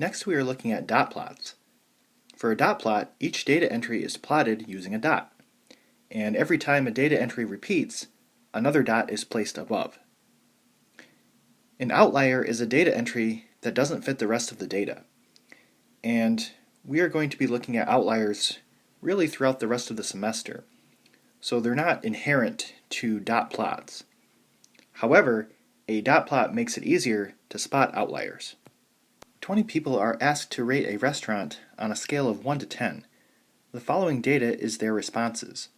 Next we are looking at dot plots. For a dot plot, each data entry is plotted using a dot, and every time a data entry repeats, another dot is placed above. An outlier is a data entry that doesn't fit the rest of the data, and we are going to be looking at outliers really throughout the rest of the semester, so they're not inherent to dot plots. However, a dot plot makes it easier to spot outliers. 20 people are asked to rate a restaurant on a scale of 1 to 10. The following data is their responses.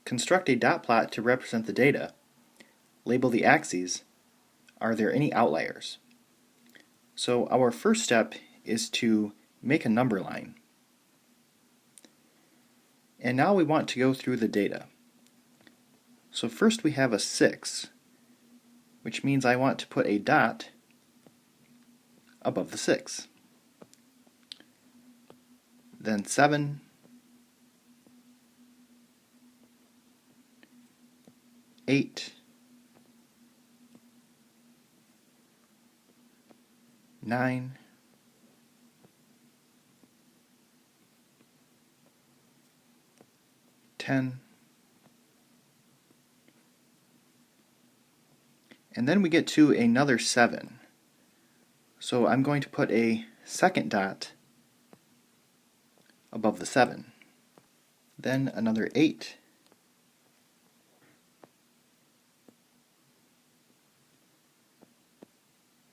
Construct a dot plot to represent the data. Label the axes. Are there any outliers? So our first step is to make a number line. And now we want to go through the data. So first we have a 6, which means I want to put a dot above the 6. Then 7, 8, 9, 10, and then we get to another 7. So I'm going to put a second dot above the 7. Then another 8.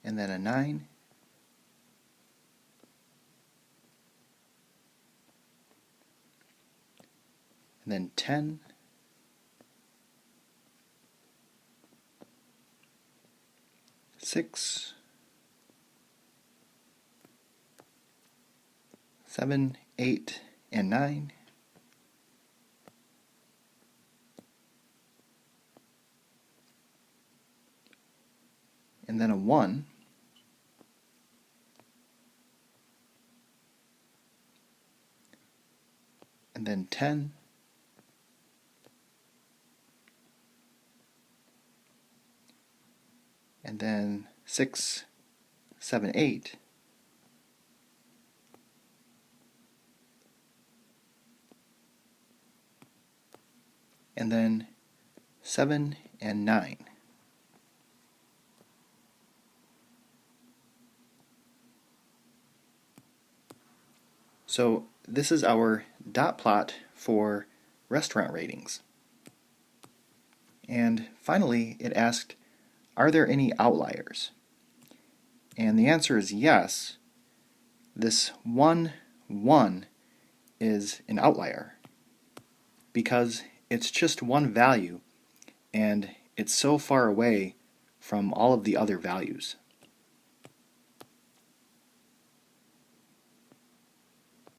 And then a 9. And then 10. Six, 7, 8, and 9. And then a 1. And then 10. And then 6, 7, 8. And then 7 and 9. So this is our dot plot for restaurant ratings. And finally it asked, are there any outliers? And the answer is yes. This 1, 1 is an outlier because it's just one value and it's so far away from all of the other values.